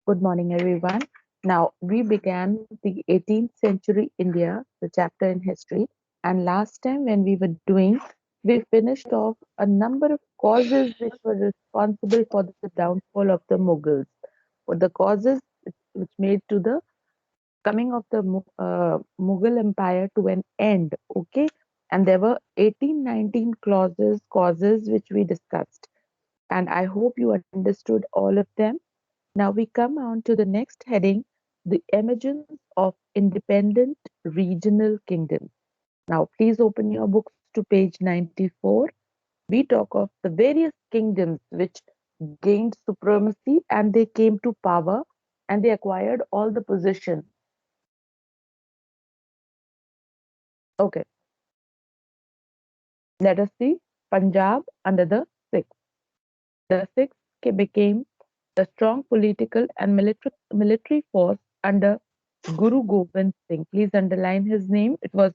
Good morning, everyone. Now, we began the 18th century India, the chapter in history. And last time, when we were doing, we finished off a number of causes which were responsible for the downfall of the Mughals, or the causes which made to the coming of the Mughal Empire to an end. Okay. And there were 1819 causes which we discussed. And I hope you understood all of them. Now we come on to the next heading, the emergence of independent regional kingdoms. Now please open your books to page 94. We talk of the various kingdoms which gained supremacy and they came to power and they acquired all the position. Okay, let us see Punjab under the Sikhs. The Sikhs became a strong political and military force under Guru Gobind Singh. Please underline his name. It was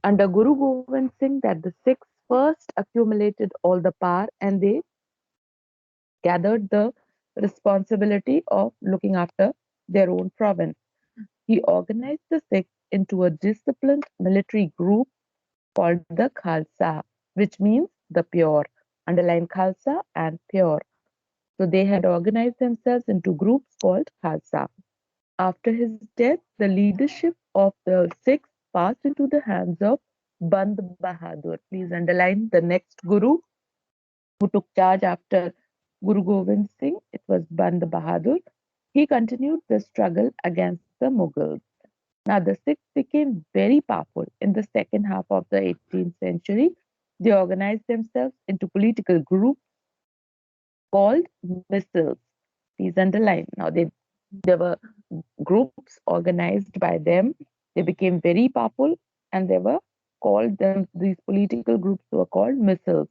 under Guru Gobind Singh that the Sikhs first accumulated all the power and they gathered the responsibility of looking after their own province. He organized the Sikhs into a disciplined military group called the Khalsa, which means the pure. Underline Khalsa and pure. So they had organized themselves into groups called Khalsa. After his death, the leadership of the Sikhs passed into the hands of Band Bahadur. Please underline the next Guru who took charge after Guru Gobind Singh. It was Band Bahadur. He continued the struggle against the Mughals. Now, the Sikhs became very powerful in the second half of the 18th century. They organized themselves into political groups called missiles. Please underline. Now, there were groups organized by them. They became very powerful and they were called them, these political groups were called missiles.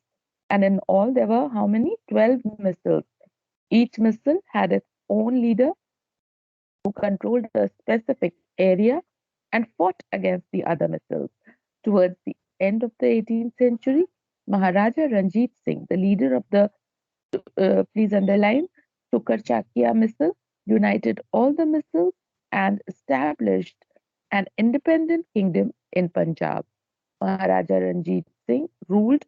And in all, there were how many? 12 missiles. Each missile had its own leader who controlled a specific area and fought against the other missiles. Towards the end of the 18th century, Maharaja Ranjit Singh, the leader of the, please underline, Tukar Chakia missile, united all the missiles and established an independent kingdom in Punjab. Maharaja Ranjit Singh ruled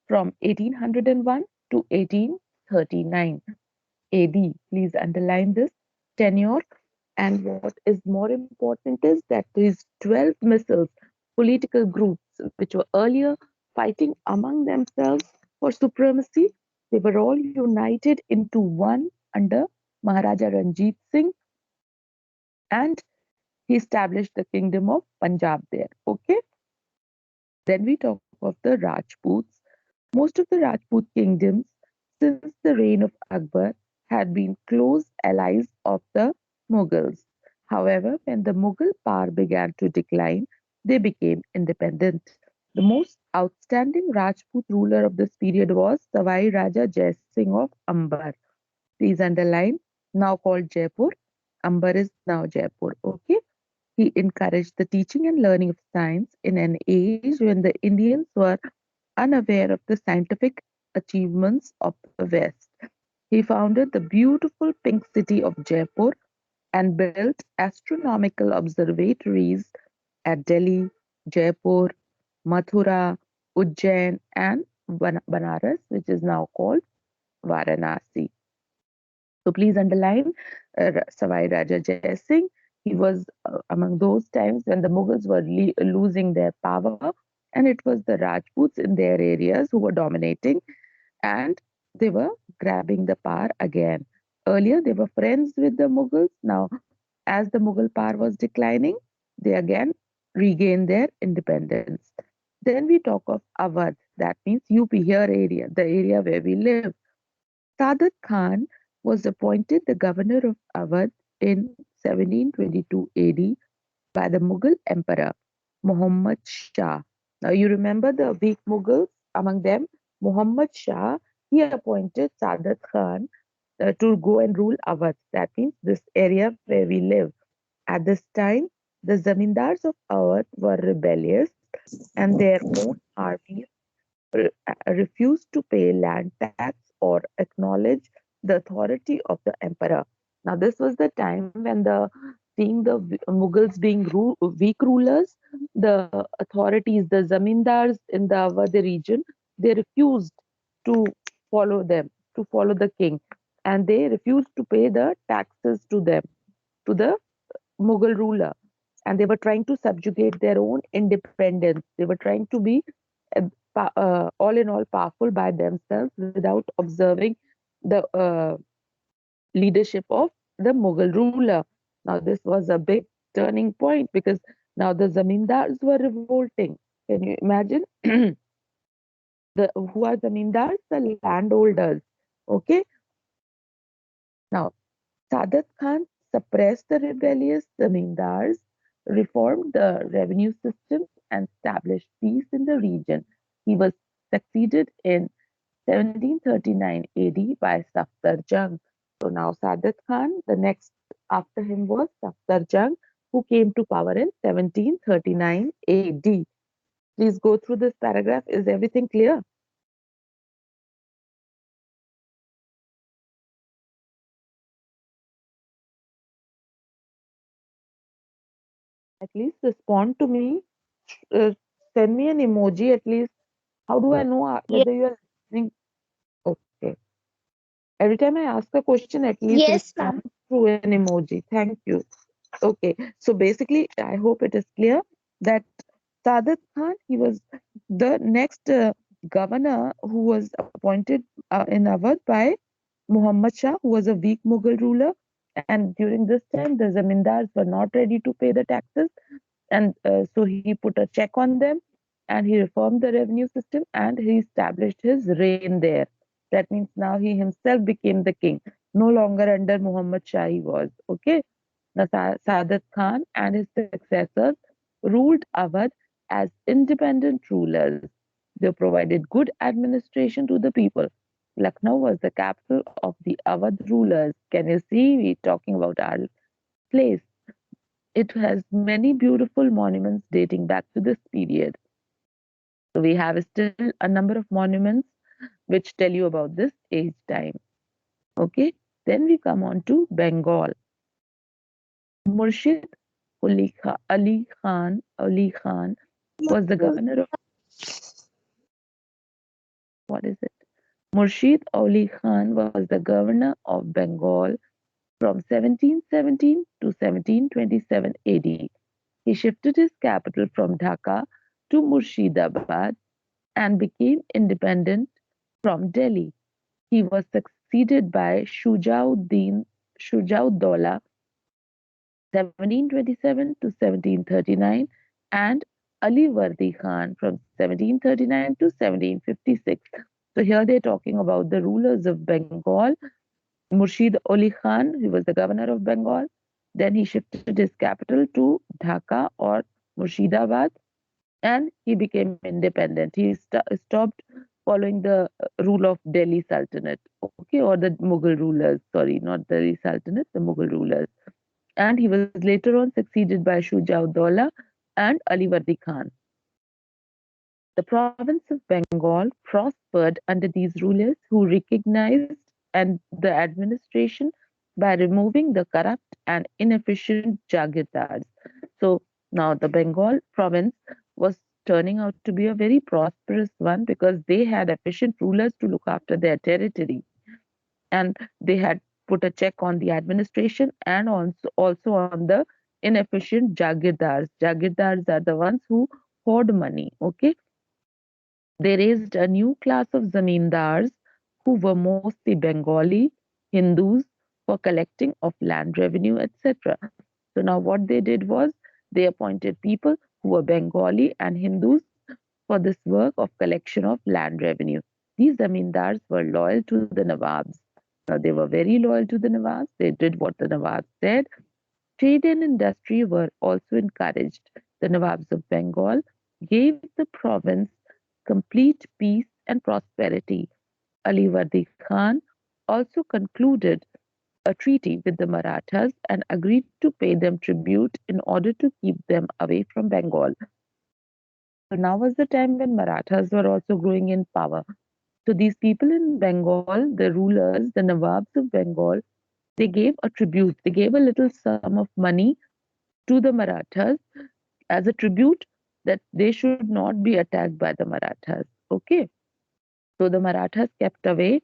from 1801 to 1839 AD. Please underline this tenure. And what is more important is that these 12 missiles, political groups, which were earlier fighting among themselves for supremacy, they were all united into one under Maharaja Ranjit Singh and he established the kingdom of Punjab there. Okay. Then we talk of the Rajputs. Most of the Rajput kingdoms since the reign of Akbar had been close allies of the Mughals. However, when the Mughal power began to decline, they became independent. The most outstanding Rajput ruler of this period was Savai Raja Jai Singh of Amber. Please underline, now called Jaipur. Amber is now Jaipur. Okay. He encouraged the teaching and learning of science in an age when the Indians were unaware of the scientific achievements of the West. He founded the beautiful pink city of Jaipur and built astronomical observatories at Delhi, Jaipur, Mathura, Ujjain, and Banaras, which is now called Varanasi. So please underline Savai Raja Jai Singh. He was among those times when the Mughals were losing their power, and it was the Rajputs in their areas who were dominating, and they were grabbing the power again. Earlier, they were friends with the Mughals. Now, as the Mughal power was declining, they again regained their independence. Then we talk of Awadh, that means UP here area, the area where we live. Sadat Khan was appointed the governor of Awadh in 1722 AD by the Mughal emperor Muhammad Shah. Now you remember the weak Mughals, among them Muhammad Shah, he appointed Sadat Khan to go and rule Awadh. That means this area where we live. At this time, the zamindars of Awadh were rebellious and their own armies refused to pay land tax or acknowledge the authority of the emperor. Now, this was the time when seeing the Mughals being weak rulers, the authorities, the zamindars in the Awadh region, they refused to follow them, to follow the king, and they refused to pay the taxes to them, to the Mughal ruler, and they were trying to subjugate their own independence. They were trying to be all in all powerful by themselves without observing the leadership of the Mughal ruler. Now, this was a big turning point because now the zamindars were revolting. Can you imagine? Who are zamindars? The landholders. Okay. Now, Sadat Khan suppressed the rebellious zamindars, reformed the revenue system, and established peace in the region. He was succeeded in 1739 AD by Safdar Jung. So now Sadat Khan, the next after him was Safdar Jung, who came to power in 1739 AD. Please go through this paragraph. Is everything clear? At least respond to me. Uh, Send me an emoji at least. How do I know Yes, whether you are listening? Okay. Every time I ask a question, at least yes, ma'am. respond through an emoji. Thank you. Okay, so basically, I hope it is clear that Sadat Khan, he was the next governor who was appointed in Awadh by Muhammad Shah, who was a weak Mughal ruler. And during this time, the zamindars were not ready to pay the taxes. And so he put a check on them and he reformed the revenue system and he established his reign there. That means now he himself became the king, no longer under Muhammad Shah he was. Okay. Now, Sadat Khan and his successors ruled Awadh as independent rulers. They provided good administration to the people. Lucknow was the capital of the Awadh rulers. Can you see? We're talking about our place. It has many beautiful monuments dating back to this period. So we have still a number of monuments which tell you about this age time. Okay. Then we come on to Bengal. Murshid Ali Khan was the governor of what is it? Murshid Ali Khan was the governor of Bengal from 1717 to 1727 AD. He shifted his capital from Dhaka to Murshidabad and became independent from Delhi. He was succeeded by Shujauddaulah 1727 to 1739 and Ali Vardi Khan from 1739 to 1756. So here they're talking about the rulers of Bengal. Murshid Ali Khan, he was the governor of Bengal. Then he shifted his capital to Dhaka or Murshidabad and he became independent. He stopped following the rule of Delhi Sultanate, okay, or the Mughal rulers. Sorry, not Delhi Sultanate, the Mughal rulers. And he was later on succeeded by Shujauddaulah and Ali Vardi Khan. The province of Bengal prospered under these rulers who recognized and the administration by removing the corrupt and inefficient jagirdars. So now the Bengal province was turning out to be a very prosperous one because they had efficient rulers to look after their territory and they had put a check on the administration and also on the inefficient jagirdars. Jagirdars are the ones who hoard money. Okay, they raised a new class of zamindars who were mostly Bengali, Hindus for collecting of land revenue, etc. So now what they did was they appointed people who were Bengali and Hindus for this work of collection of land revenue. These zamindars were loyal to the Nawabs. Now they were very loyal to the Nawabs. They did what the Nawabs said. Trade and industry were also encouraged. The Nawabs of Bengal gave the province complete peace and prosperity. Ali Vardi Khan also concluded a treaty with the Marathas and agreed to pay them tribute in order to keep them away from Bengal. So now was the time when Marathas were also growing in power. So these people in Bengal, the rulers, the Nawabs of Bengal, They gave a tribute, they gave a little sum of money to the Marathas as a tribute that they should not be attacked by the Marathas. Okay, so the Marathas kept away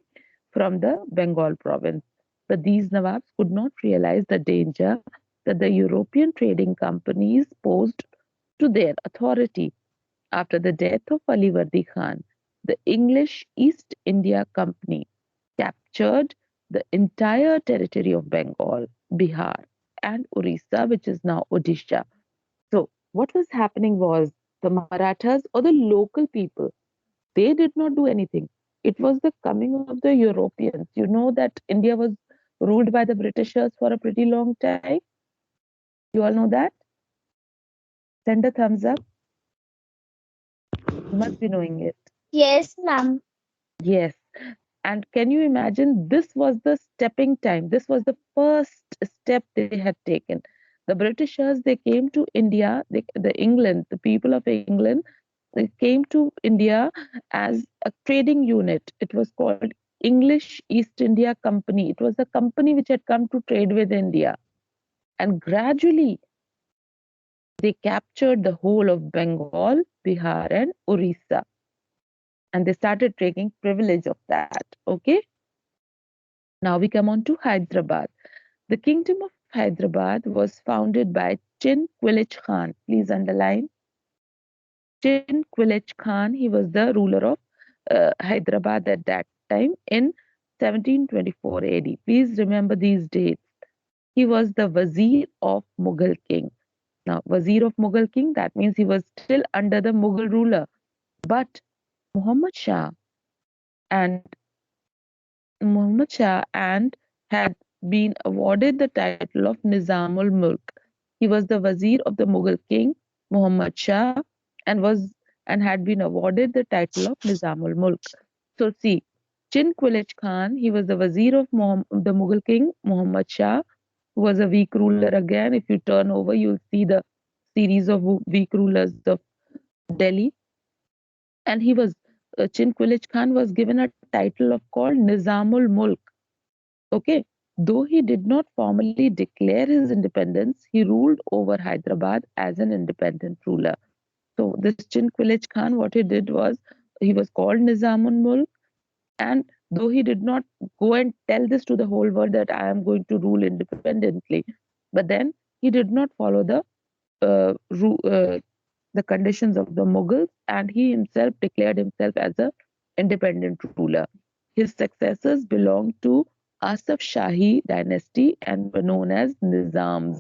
from the Bengal province. But these Nawabs could not realize the danger that the European trading companies posed to their authority. After the death of Alivardi Khan, the English East India Company captured the entire territory of Bengal, Bihar, and Orissa, which is now Odisha. So, what was happening was the Marathas or the local people, they did not do anything. It was the coming of the Europeans. You know that India was ruled by the Britishers for a pretty long time. You all know that? Send a thumbs up. You must be knowing it. Yes, ma'am. Yes. And can you imagine? This was the stepping time. This was the first step they had taken. The Britishers, they came to India, the England, the people of England, they came to India as a trading unit. It was called English East India Company. It was a company which had come to trade with India. And gradually, they captured the whole of Bengal, Bihar, and Orissa. And they started taking privilege of that. Okay. Now we come on to Hyderabad. The kingdom of Hyderabad was founded by Chin Quilich Khan. Please underline Chin Quilich Khan. He was the ruler of Hyderabad at that time in 1724 AD. Please remember these dates. He was the Wazir of Mughal king. Now, Wazir of Mughal king, that means he was still under the Mughal ruler. But Muhammad Shah and had been awarded the title of Nizamul Mulk. He was the Wazir of the Mughal king Muhammad Shah and had been awarded the title of Nizamul Mulk. So see, Chin Quilich Khan, he was the Wazir of the Mughal king Muhammad Shah, who was a weak ruler again. If you turn over, you'll see the series of weak rulers of Delhi. And he was Chin Quilich Khan was given a title of called Nizamul Mulk. Okay, though he did not formally declare his independence, he ruled over Hyderabad as an independent ruler. So this Chin Quilich Khan, what he did was he was called Nizamun Mulk, and though he did not go and tell this to the whole world that I am going to rule independently, but then he did not follow uh, ru- uh, the conditions of the Mughals, and he himself declared himself as a independent ruler. His successors belonged to Asaf Shahi dynasty and were known as Nizams.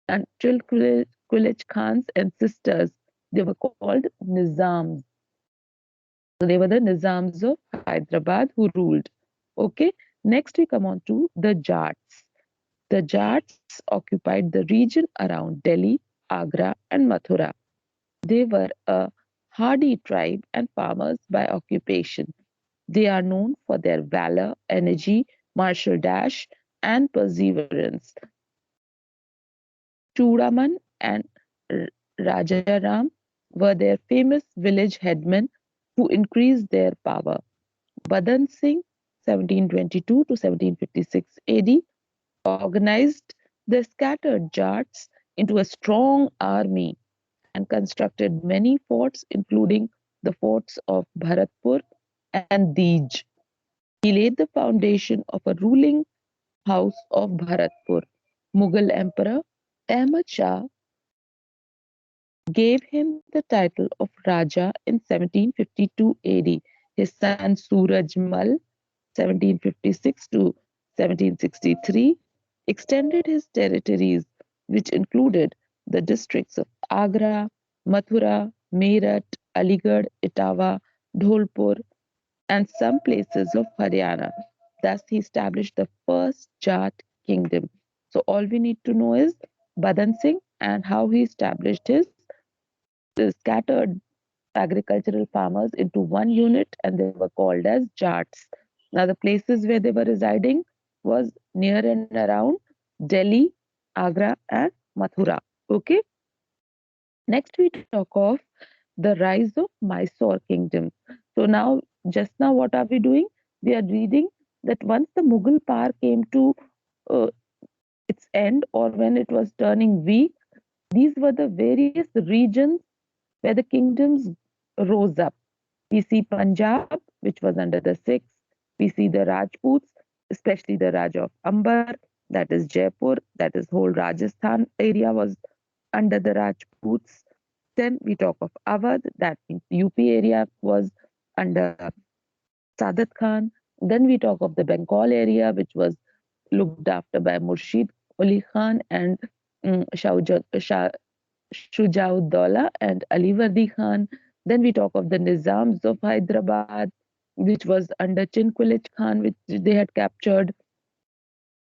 And Quilch Khan's ancestors, they were called Nizams. So they were the Nizams of Hyderabad who ruled. Okay, next we come on to the Jarts. The Jarts occupied the region around Delhi, Agra, and Mathura. They were a hardy tribe and farmers by occupation. They are known for their valor, energy, martial dash, and perseverance. Chudaman and Rajaram were their famous village headmen who increased their power. Badan Singh, 1722 to 1756 AD, organized the scattered Jats into a strong army and constructed many forts, including the forts of Bharatpur and Dij. He laid the foundation of a ruling house of Bharatpur. Mughal Emperor Ahmad Shah gave him the title of Raja in 1752 AD. His son Suraj Mal, 1756 to 1763, extended his territories, which included the districts of Agra, Mathura, Meerut, Aligarh, Etawah, Dholpur, and some places of Haryana. Thus, he established the first Jat kingdom. So, all we need to know is Badan Singh and how he established his scattered agricultural farmers into one unit, and they were called as Jarts. Now, the places where they were residing was near and around Delhi, Agra, and Mathura. Okay. Next, we talk of the rise of Mysore kingdom. So now, just now, what are we doing? We are reading that once the Mughal power came to uh, its end or when it was turning weak, these were the various regions where the kingdoms rose up. We see Punjab, which was under the Sikhs. We see the Rajputs, especially the Raj of Amber, that is Jaipur, that is whole Rajasthan area was under the Rajputs. Then we talk of Awadh, that means UP area was under Sadat Khan. Then we talk of the Bengal area, which was looked after by Murshid Ali Khan and Shujauddaulah and Alivardi Khan. Then we talk of the Nizams of Hyderabad, which was under Chinquilic Khan, which they had captured.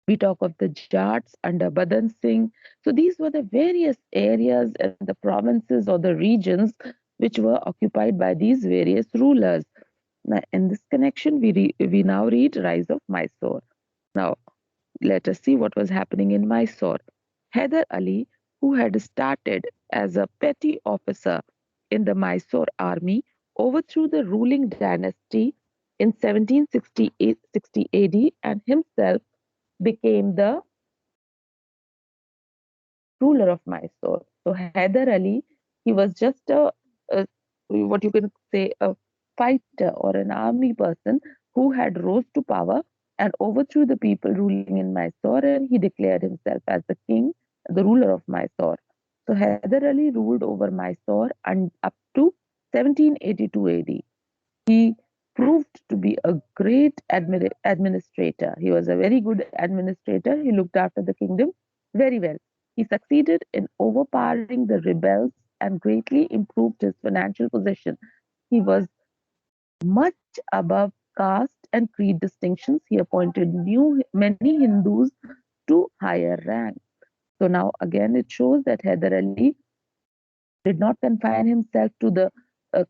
We talk of the Jarts under Badan Singh. So these were the various areas and the provinces or the regions which were occupied by these various rulers. Now, in this connection, we now read Rise of Mysore. Now, let us see what was happening in Mysore. Hyder Ali, who had started as a petty officer in the Mysore army, overthrew the ruling dynasty in 1760 AD and himself became the ruler of Mysore. So Hyder Ali, he was just a what you can say a fighter or an army person who had rose to power and overthrew the people ruling in Mysore, and he declared himself as the king, the ruler of Mysore. So Hyder Ali ruled over Mysore and up to 1782 AD. He proved to be a great administrator. He was a very good administrator. He looked after the kingdom very well. He succeeded in overpowering the rebels and greatly improved his financial position. He was much above caste and creed distinctions. He appointed many Hindus to higher rank. So now again, it shows that Hyder Ali did not confine himself to the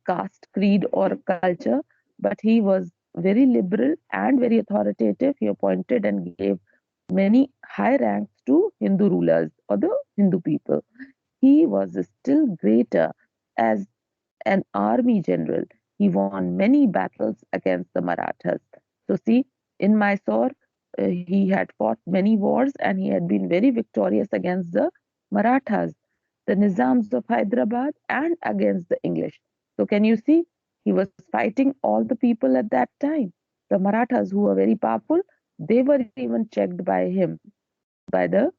caste, creed, or culture, but he was very liberal and very authoritative. He appointed and gave many high ranks to Hindu rulers or the Hindu people. He was still greater as an army general. He won many battles against the Marathas. So, see, in Mysore, he had fought many wars and he had been very victorious against the Marathas, the Nizams of Hyderabad, and against the English. So, can you see? He was fighting all the people at that time. The Marathas, who were very powerful, they were even checked by him, by the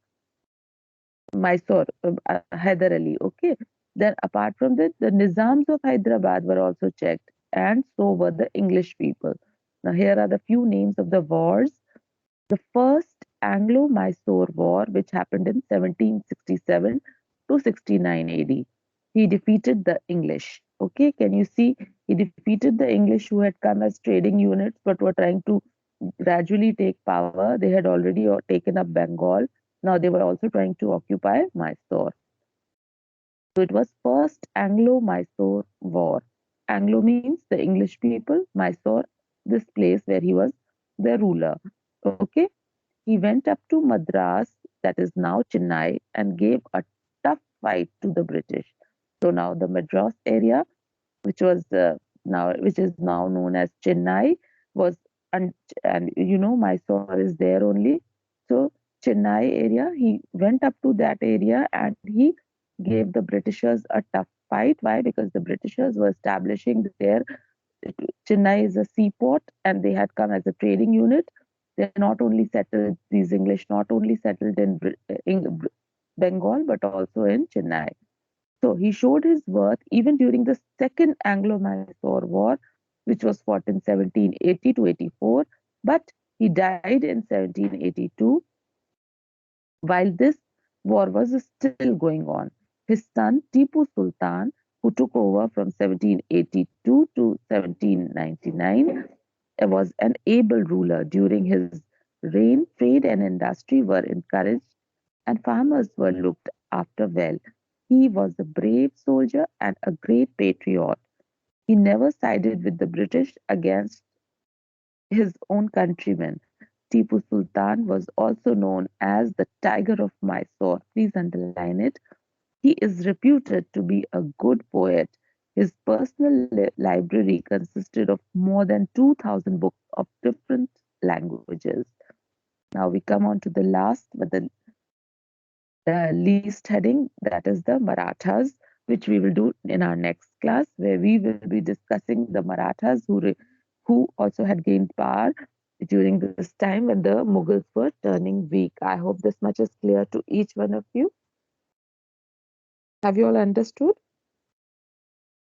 Mysore, Hyder Ali. Okay. Then, apart from that, the Nizams of Hyderabad were also checked, and so were the English people. Now, here are the few names of the wars. The first Anglo Mysore War, which happened in 1767 to 69 AD. He defeated the English. Okay, can you see? He defeated the English who had come as trading units but were trying to gradually take power. They had already taken up Bengal. Now they were also trying to occupy Mysore. So it was first Anglo-Mysore War. Anglo means the English people, Mysore, this place where he was the ruler. Okay, he went up to Madras, that is now Chennai, and gave a tough fight to the British. So now the Madras area, which is now known as Chennai, was and you know Mysore is there only. So Chennai area, he went up to that area and he gave the Britishers a tough fight. Why? Because the Britishers were establishing their Chennai is a seaport and they had come as a trading unit. They not only settled, these English not only settled in Bengal but also in Chennai. So he showed his worth even during the Second Anglo-Mysore War, which was fought in 1780 to 84, but he died in 1782 while this war was still going on. His son Tipu Sultan, who took over from 1782 to 1799, was an able ruler. During his reign, trade and industry were encouraged and farmers were looked after well. He was a brave soldier and a great patriot. He never sided with the British against his own countrymen. Tipu Sultan was also known as the Tiger of Mysore. Please underline it. He is reputed to be a good poet. His personal library consisted of more than 2,000 books of different languages. Now we come on to the last but the least heading, that is the Marathas, which we will do in our next class, where we will be discussing the Marathas who also had gained power during this time when the Mughals were turning weak. I hope this much is clear to each one of you. Have you all understood?